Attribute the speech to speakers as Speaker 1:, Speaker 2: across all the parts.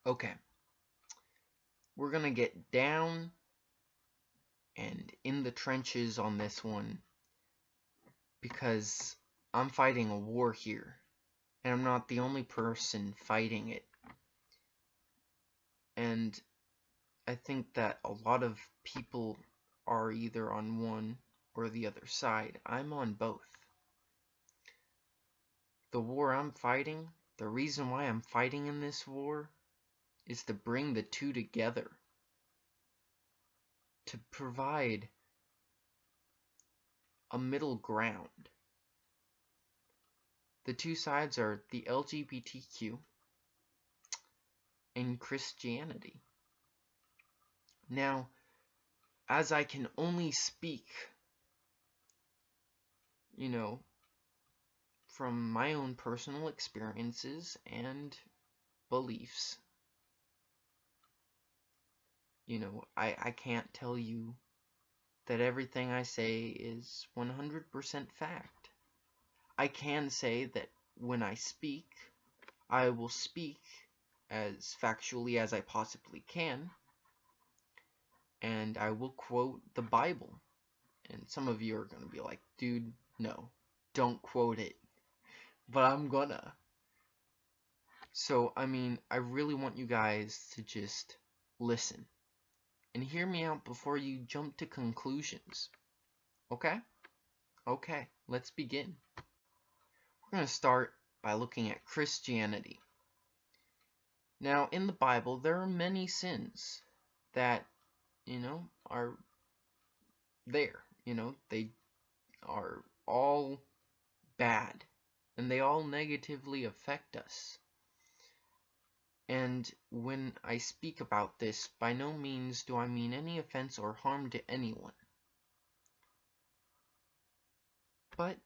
Speaker 1: Okay, we're gonna get down and in the trenches on this one because I'm fighting a war here, and I'm not the only person fighting it. And I think that a lot of people are either on one or the other side. I'm on both. The war I'm fighting, the reason why I'm fighting in this war, is to bring the two together, to provide a middle ground. The two sides are the LGBTQ and Christianity. Now, as I can only speak, from my own personal experiences and beliefs, I can't tell you that everything I say is 100% fact. I can say that when I speak, I will speak as factually as I possibly can, and I will quote the Bible. And some of you are going to be like, dude, no, don't quote it. But I'm gonna. So, I really want you guys to just listen and hear me out before you jump to conclusions. Okay? Okay, let's begin. We're going to start by looking at Christianity. Now, in the Bible, there are many sins that, are there. They are all bad, and they all negatively affect us. And when I speak about this, by no means do I mean any offense or harm to anyone. But,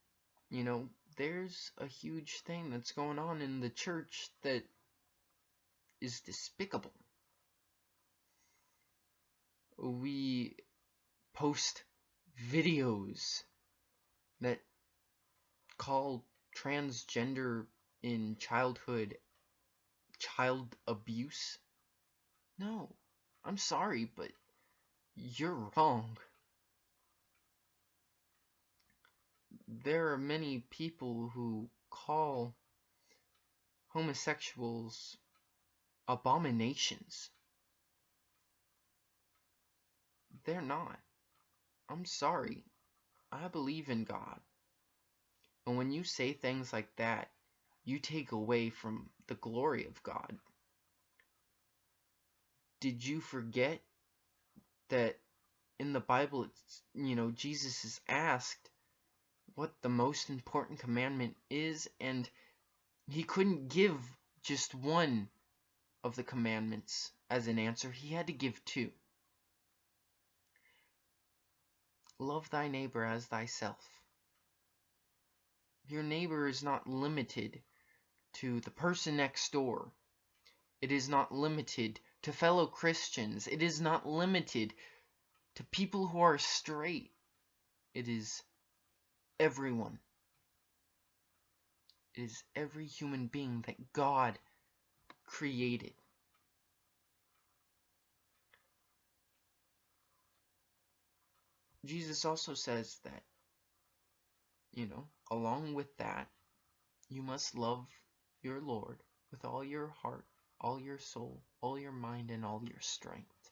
Speaker 1: there's a huge thing that's going on in the church that is despicable. We post videos that call transgender in childhood child abuse. No, I'm sorry, but you're wrong. There are many people who call homosexuals abominations. They're not. I'm sorry. I believe in God. And when you say things like that, you take away from the glory of God. Did you forget that in the Bible, Jesus is asked what the most important commandment is, and he couldn't give just one of the commandments as an answer. He had to give two. Love thy neighbor as thyself. Your neighbor is not limited to the person next door. It is not limited to fellow Christians. It is not limited to people who are straight. It is everyone. It is every human being that God created. Jesus also says that, along with that, you must love your Lord with all your heart, all your soul, all your mind, and all your strength.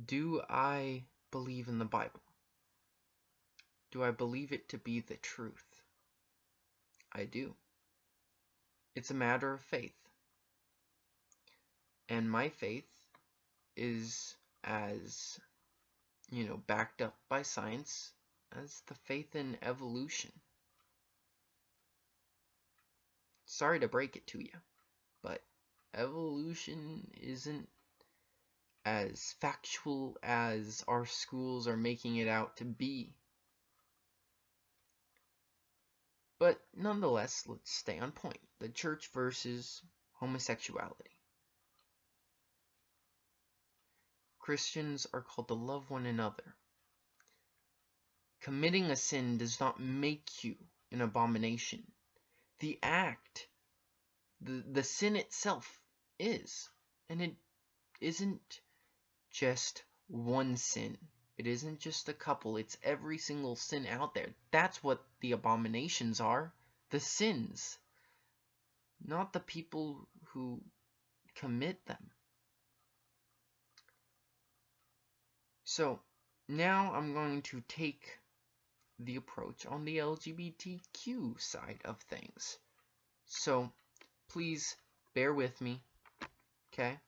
Speaker 1: Do I believe in the Bible? Do I believe it to be the truth? I do. It's a matter of faith. And my faith is as, backed up by science as the faith in evolution. Sorry to break it to you, but evolution isn't as factual as our schools are making it out to be. But nonetheless, let's stay on point. The church versus homosexuality. Christians are called to love one another. Committing a sin does not make you an abomination. The act, the sin itself is. And it isn't just one sin. It isn't just a couple. It's every single sin out there. That's what the abominations are. The sins. Not the people who commit them. So, now I'm going to take the approach on the LGBTQ side of things. So, please bear with me, okay?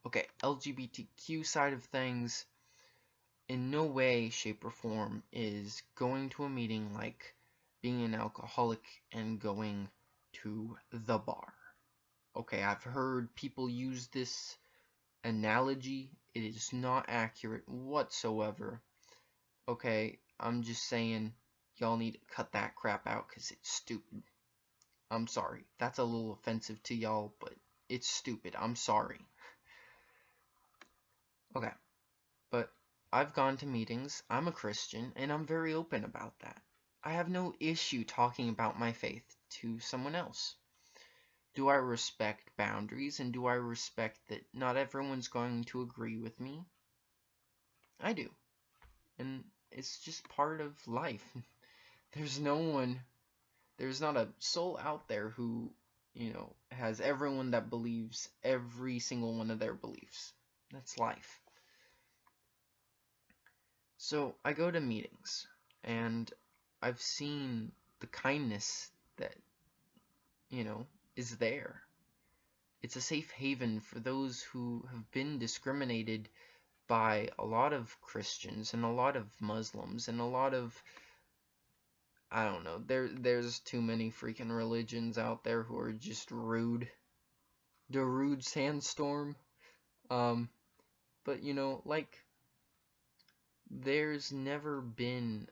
Speaker 1: Okay, LGBTQ side of things, in no way, shape, or form is going to a meeting like being an alcoholic and going to the bar. Okay, I've heard people use this analogy. It is not accurate whatsoever. Okay, I'm just saying, y'all need to cut that crap out because it's stupid. I'm sorry. That's a little offensive to y'all, but it's stupid. I'm sorry. Okay, but I've gone to meetings. I'm a Christian, and I'm very open about that. I have no issue talking about my faith to someone else. Do I respect boundaries, and do I respect that not everyone's going to agree with me? I do. And it's just part of life. There's not a soul out there who, has everyone that believes every single one of their beliefs. That's life. So I go to meetings, and I've seen the kindness that, is there. It's a safe haven for those who have been discriminated by a lot of Christians and a lot of Muslims and a lot of, I don't know, there's too many freaking religions out there who are just rude. The rude sandstorm. But there's never been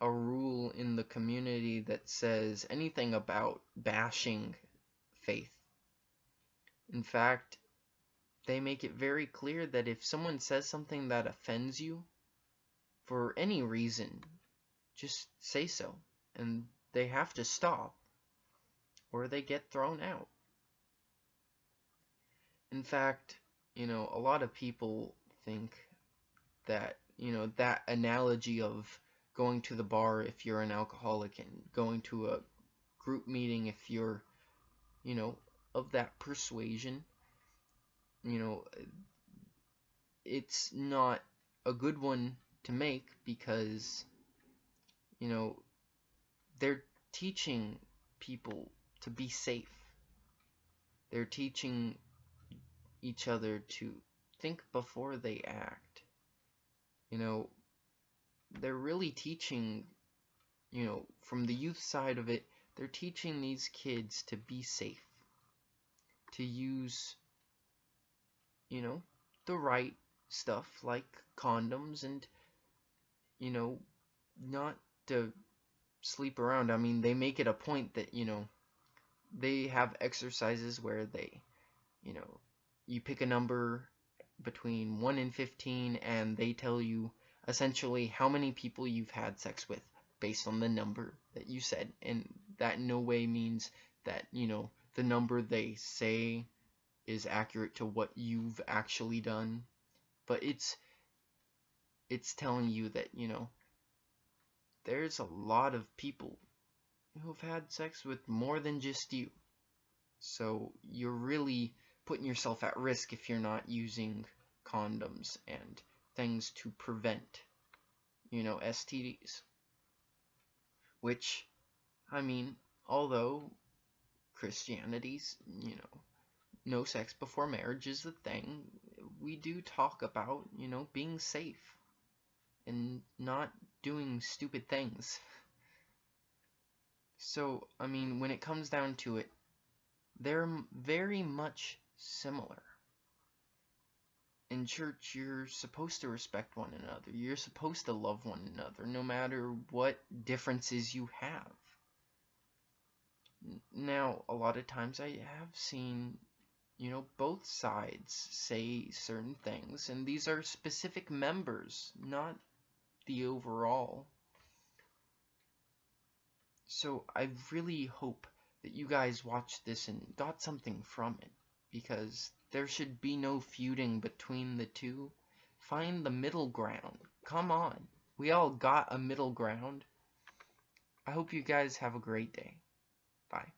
Speaker 1: a rule in the community that says anything about bashing faith. In fact, they make it very clear that if someone says something that offends you, for any reason, just say so. And they have to stop, or they get thrown out. In fact, a lot of people think that, that analogy of going to the bar if you're an alcoholic and going to a group meeting if you're, of that persuasion, it's not a good one to make because, they're teaching people to be safe. They're teaching each other to think before they act. They're really teaching, from the youth side of it, they're teaching these kids to be safe, to use, the right stuff like condoms and, not to sleep around. I mean, they make it a point that, they have exercises where they, you pick a number between 1 and 15 and they tell you essentially how many people you've had sex with based on the number that you said. And that in no way means that, the number they say is accurate to what you've actually done. But it's telling you that, there's a lot of people who've had sex with more than just you. So you're really putting yourself at risk if you're not using condoms and things to prevent, STDs. Which, I mean, although Christianity's, no sex before marriage is the thing, we do talk about, being safe and not doing stupid things. So, I mean, when it comes down to it, they're very much similar. In church, you're supposed to respect one another. You're supposed to love one another, no matter what differences you have. Now, a lot of times I have seen, both sides say certain things, and these are specific members, not the overall. So I really hope that you guys watched this and got something from it, because there should be no feuding between the two. Find the middle ground. Come on. We all got a middle ground. I hope you guys have a great day. Bye.